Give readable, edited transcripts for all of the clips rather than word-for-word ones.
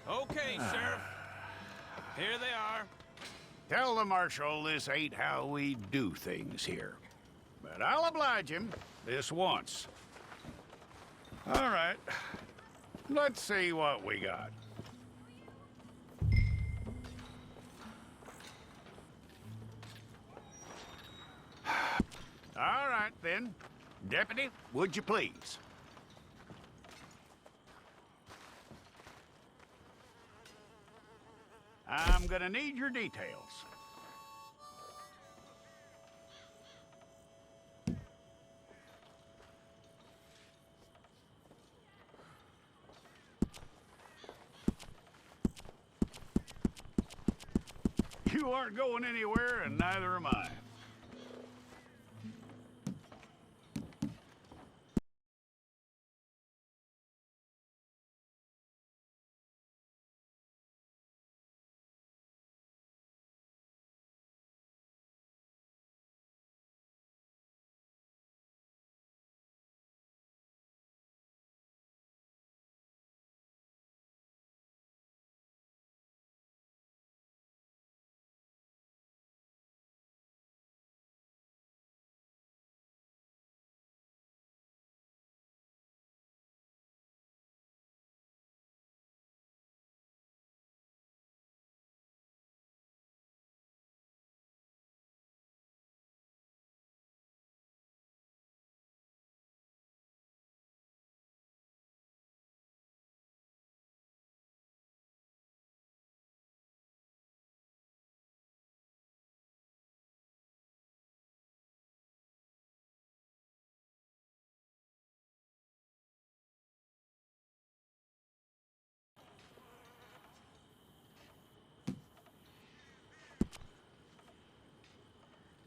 Okay, Sheriff. Here they are. Tell the Marshal this ain't how we do things here. But I'll oblige him this once. All right. Let's see what we got. All right, then. Deputy, would you please? I'm gonna need your details. You aren't going anywhere, and neither am I.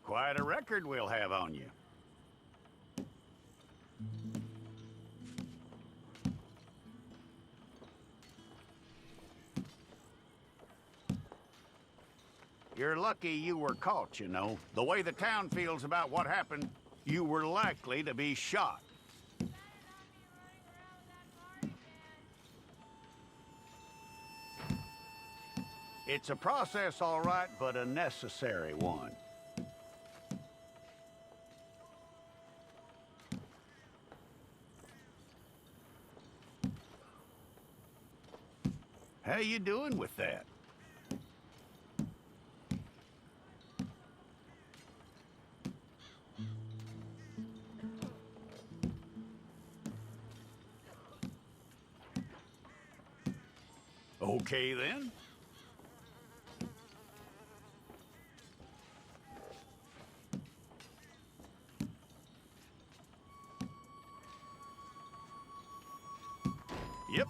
Quite a record we'll have on you. You're lucky you were caught, you know. The way the town feels about what happened, you were likely to be shot. It's a process, all right, but a necessary one. How you doing with that? Okay, then. Yep.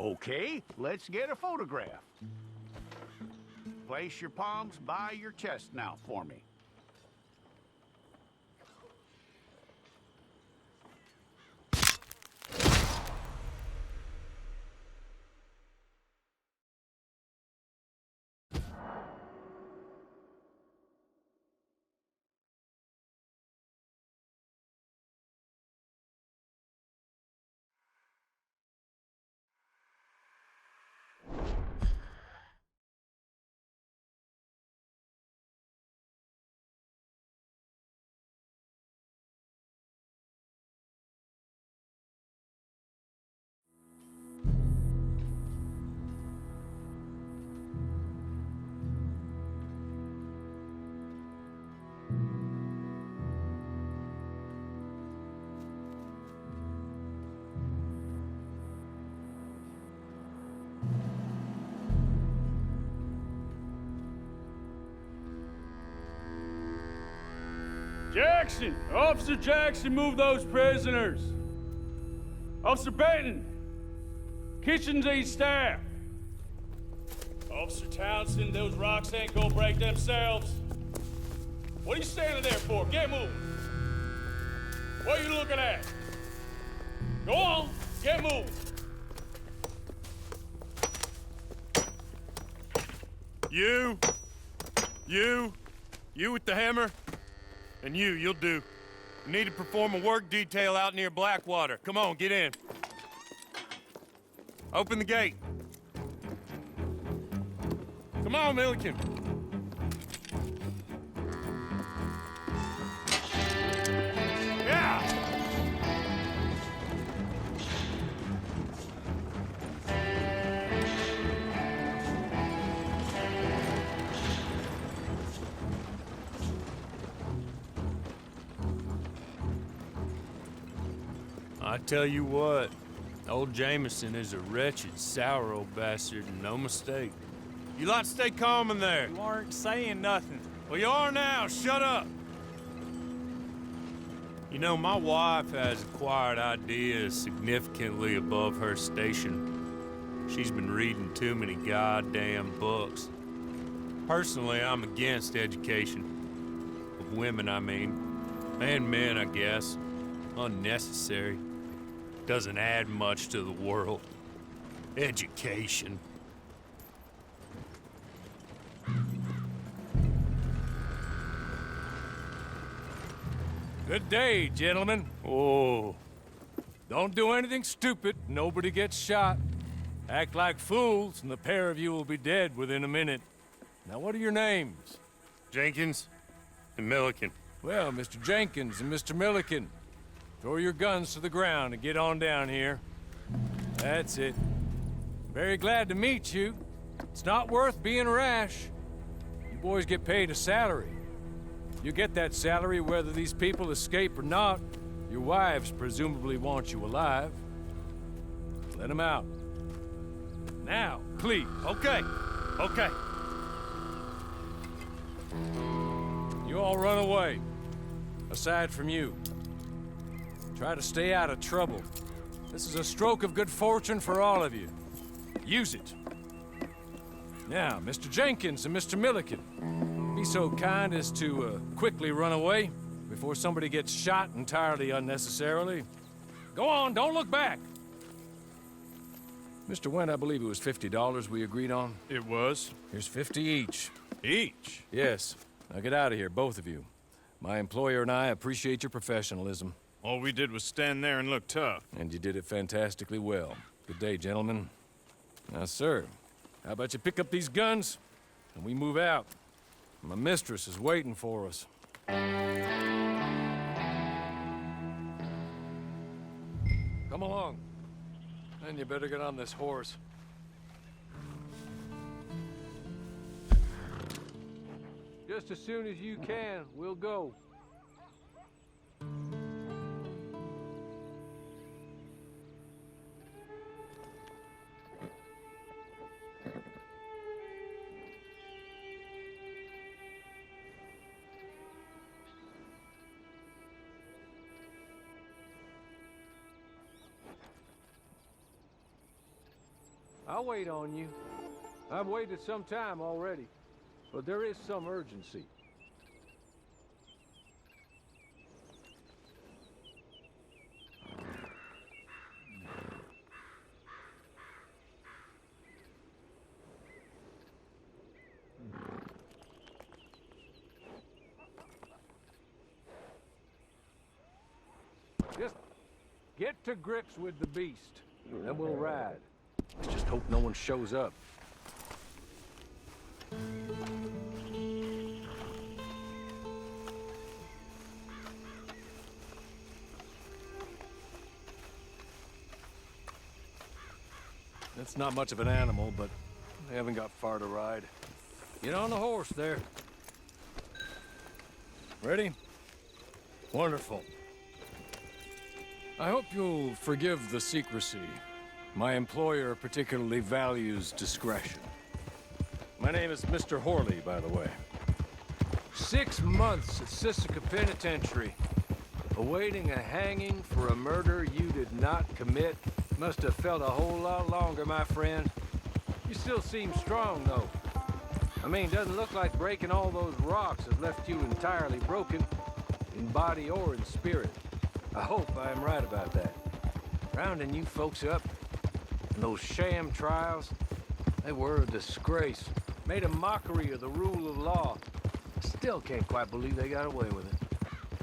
Okay, let's get a photograph. Place your palms by your chest now for me. Jackson! Officer Jackson, move those prisoners! Officer Benton! Kitchens aid staff! Officer Townsend, those rocks ain't gonna break themselves. What are you standing there for? Get moving! What are you looking at? Go on, get moving! You with the hammer? And you'll do. You need to perform a work detail out near Blackwater. Come on, get in. Open the gate. Come on, Milliken. Yeah! I tell you what, old Jameson is a wretched, sour old bastard, and no mistake. You lot stay calm in there. You aren't saying nothing. Well, you are now. Shut up. You know, my wife has acquired ideas significantly above her station. She's been reading too many goddamn books. Personally, I'm against education. Of women, I mean. And men, I guess. Unnecessary. Doesn't add much to the world. Education. Good day, gentlemen. Oh. Don't do anything stupid, nobody gets shot. Act like fools, and the pair of you will be dead within a minute. Now, what are your names? Jenkins and Milliken. Well, Mr. Jenkins and Mr. Milliken, throw your guns to the ground and get on down here. That's it. Very glad to meet you. It's not worth being rash. You boys get paid a salary. You get that salary whether these people escape or not. Your wives presumably want you alive. Let them out. Now, please. Okay. You all run away. Aside from you. Try to stay out of trouble. This is a stroke of good fortune for all of you. Use it. Now, Mr. Jenkins and Mr. Milliken, be so kind as to quickly run away before somebody gets shot entirely unnecessarily. Go on, don't look back. Mr. Wendt, I believe it was $50 we agreed on. It was. Here's 50 each. Each? Yes. Now get out of here, both of you. My employer and I appreciate your professionalism. All we did was stand there and look tough. And you did it fantastically well. Good day, gentlemen. Now, sir, how about you pick up these guns and we move out? My mistress is waiting for us. Come along. Then you better get on this horse. Just as soon as you can, we'll go. I'll wait on you. I've waited some time already, but there is some urgency. Just get to grips with the beast, then we'll ride. I just hope no one shows up. It's not much of an animal, but they haven't got far to ride. Get on the horse there. Ready? Wonderful. I hope you'll forgive the secrecy. My employer particularly values discretion. My name is Mr. Horley, by the way. 6 months at Sisika Penitentiary, awaiting a hanging for a murder you did not commit. Must have felt a whole lot longer, my friend. You still seem strong, though. I mean, doesn't look like breaking all those rocks has left you entirely broken, in body or in spirit. I hope I am right about that. Rounding you folks up, and those sham trials, they were a disgrace. Made a mockery of the rule of law. Still can't quite believe they got away with it.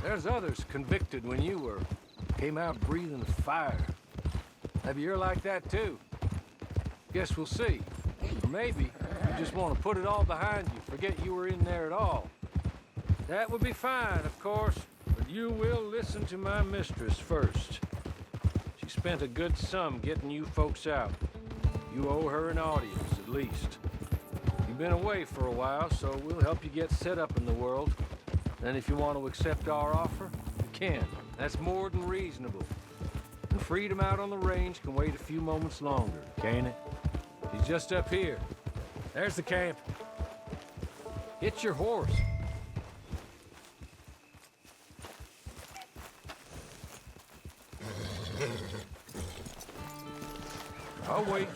There's others convicted when you were. Came out breathing fire. Maybe you're like that too. Guess we'll see. Or maybe you just want to put it all behind you, forget you were in there at all. That would be fine, of course, but you will listen to my mistress first. She spent a good sum getting you folks out. You owe her an audience, at least. You've been away for a while, so we'll help you get set up in the world. And if you want to accept our offer, you can. That's more than reasonable. The freedom out on the range can wait a few moments longer, can't it? He's just up here. There's the camp. Hit your horse. I'll wait.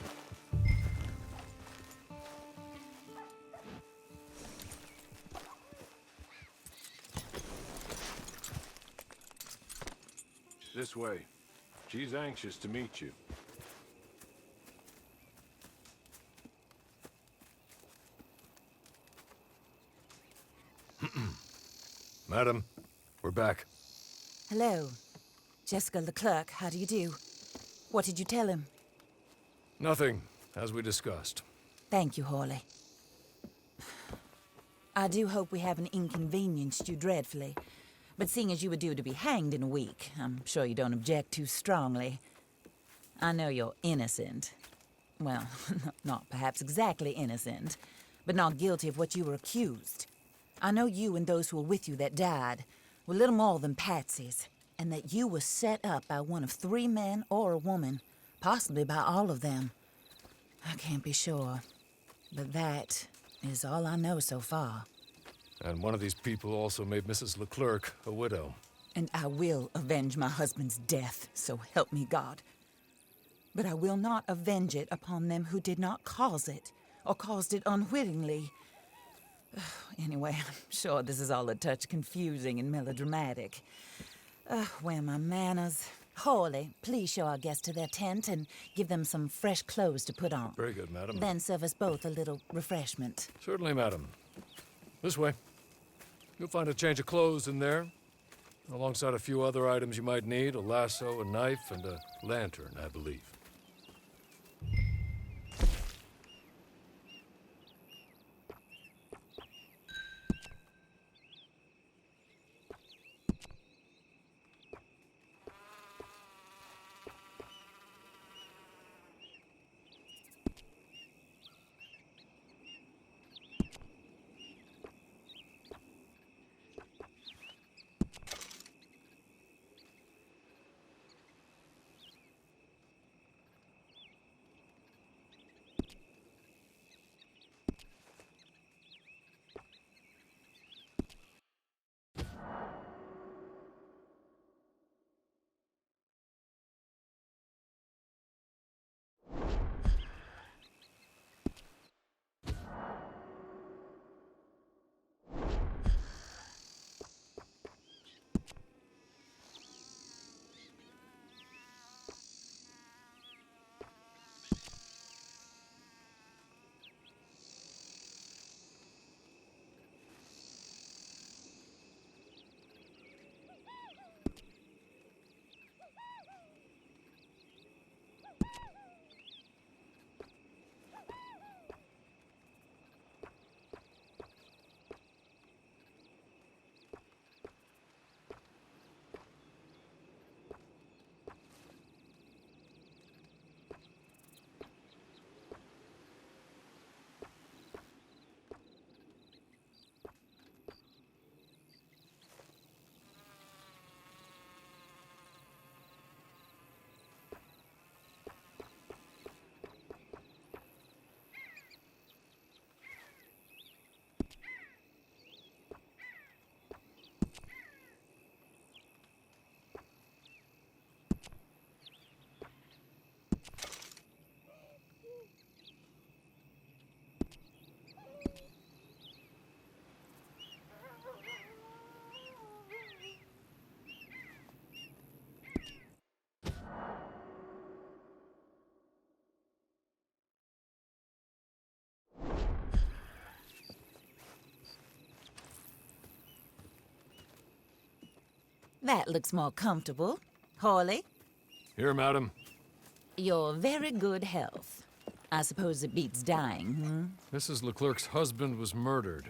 This way. She's anxious to meet you. Madam, we're back. Hello. Jessica Leclerc, how do you do? What did you tell him? Nothing, as we discussed. Thank you, Horley. I do hope we haven't inconvenienced you dreadfully. But seeing as you were due to be hanged in a week, I'm sure you don't object too strongly. I know you're innocent. Well, not perhaps exactly innocent, but not guilty of what you were accused. I know you and those who were with you that died were little more than patsies, and that you were set up by one of 3 men or a woman, possibly by all of them. I can't be sure, but that is all I know so far. And one of these people also made Mrs. Leclerc a widow. And I will avenge my husband's death, so help me God. But I will not avenge it upon them who did not cause it, or caused it unwittingly. Anyway, I'm sure this is all a touch confusing and melodramatic. Where are my manners? Horley, please show our guests to their tent and give them some fresh clothes to put on. Very good, madam. Then serve us both a little refreshment. Certainly, madam. This way. You'll find a change of clothes in there, alongside a few other items you might need, a lasso, a knife, and a lantern, I believe. That looks more comfortable. Hawley, Here, madam. your very good health. I suppose it beats dying, Mrs. Leclerc's husband was murdered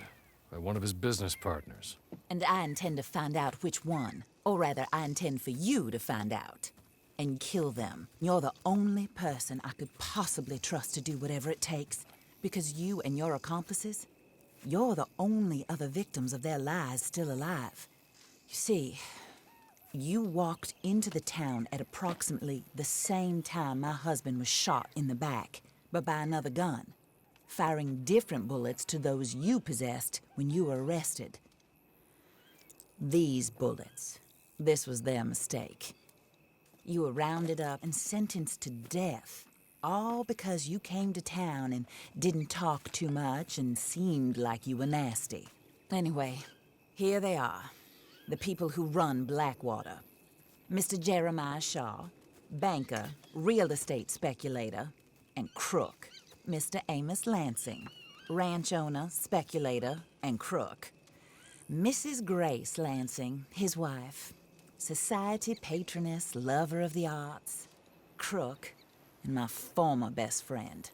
by one of his business partners. And I intend to find out which one. Or rather, I intend for you to find out. And kill them. You're the only person I could possibly trust to do whatever it takes. Because you and your accomplices, you're the only other victims of their lies still alive. You see, you walked into the town at approximately the same time my husband was shot in the back, but by another gun, firing different bullets to those you possessed when you were arrested. These bullets, this was their mistake. You were rounded up and sentenced to death, all because you came to town and didn't talk too much and seemed like you were nasty. Anyway, here they are, the people who run Blackwater. Mr. Jeremiah Shaw, banker, real estate speculator, and crook. Mr. Amos Lansing, ranch owner, speculator, and crook. Mrs. Grace Lansing, his wife, society patroness, lover of the arts, crook, and my former best friend,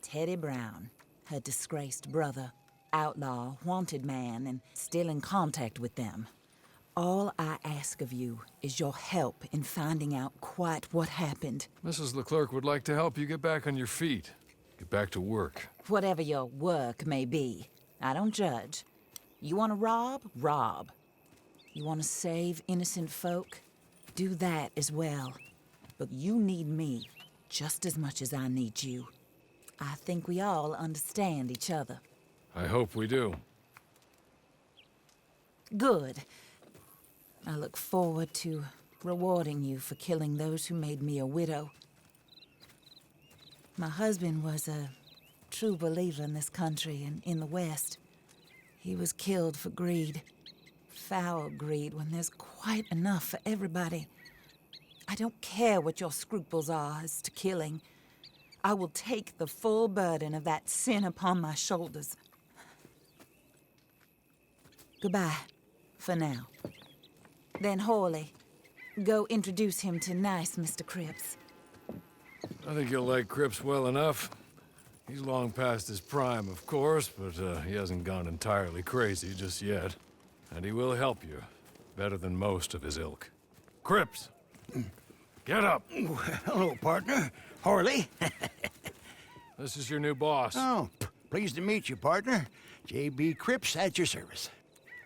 Teddy Brown, her disgraced brother, outlaw, wanted man, and still in contact with them. All I ask of you is your help in finding out quite what happened. Mrs. Leclerc would like to help you get back on your feet. Get back to work. Whatever your work may be, I don't judge. You want to rob? Rob. You want to save innocent folk? Do that as well. But you need me just as much as I need you. I think we all understand each other. I hope we do. Good. I look forward to rewarding you for killing those who made me a widow. My husband was a true believer in this country and in the West. He was killed for greed. Foul greed when there's quite enough for everybody. I don't care what your scruples are as to killing. I will take the full burden of that sin upon my shoulders. Goodbye, for now. Then Hawley, go introduce him to nice Mr. Cripps. I think you'll like Cripps well enough. He's long past his prime, of course, but he hasn't gone entirely crazy just yet. And he will help you, better than most of his ilk. Cripps! Get up! Hello, partner. Harley. This is your new boss. Oh, pleased to meet you, partner. J.B. Cripps at your service.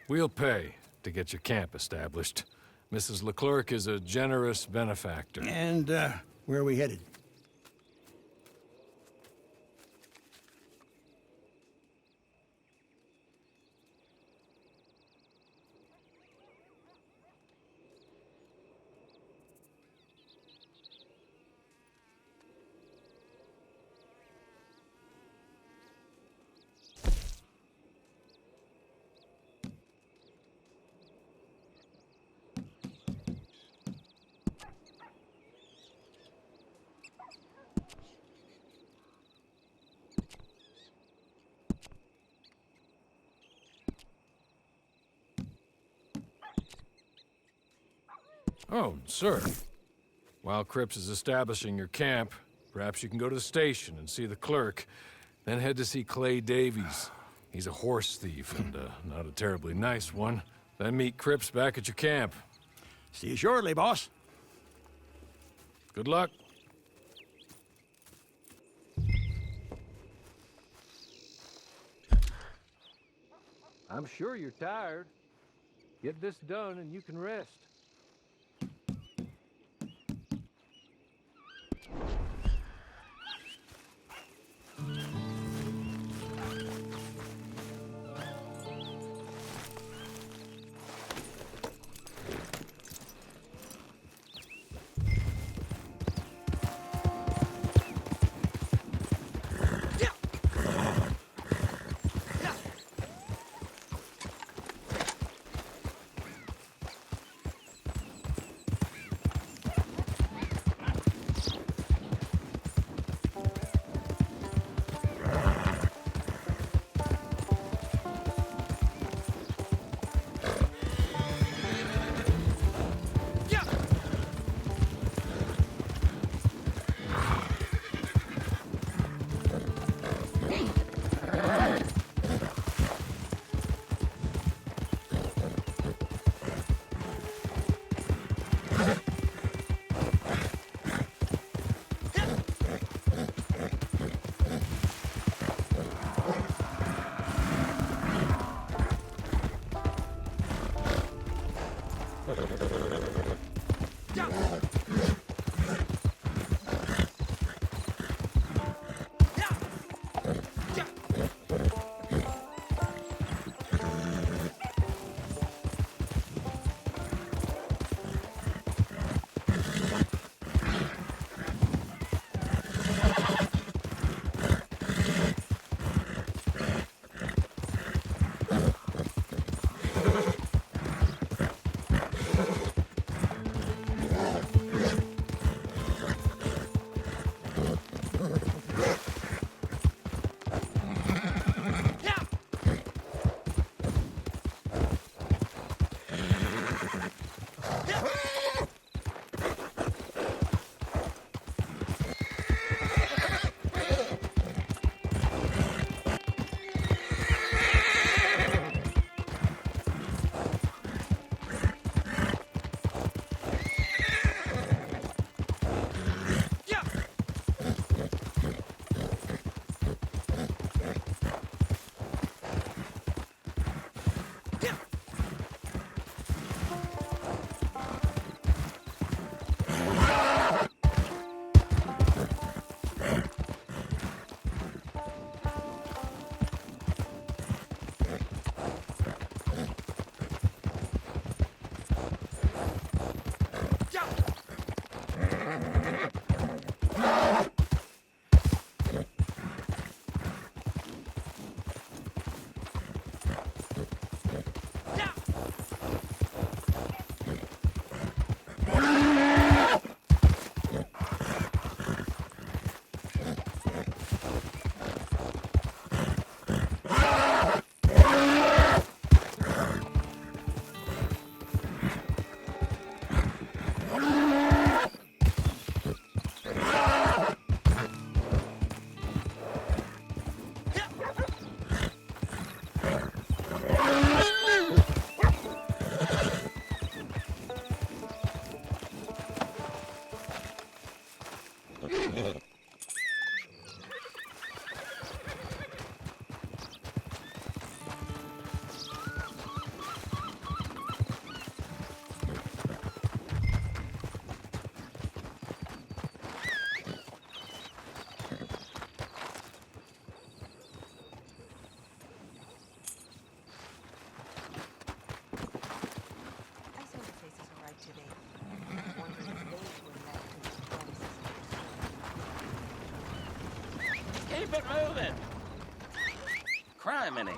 We'll pay to get your camp established. Mrs. Leclerc is a generous benefactor. And, where are we headed? Oh, sir. While Cripps is establishing your camp, perhaps you can go to the station and see the clerk, then head to see Clay Davies. He's a horse thief, and not a terribly nice one. Then meet Cripps back at your camp. See you shortly, boss. Good luck. I'm sure you're tired. Get this done and you can rest. Keep it moving. Crime in it.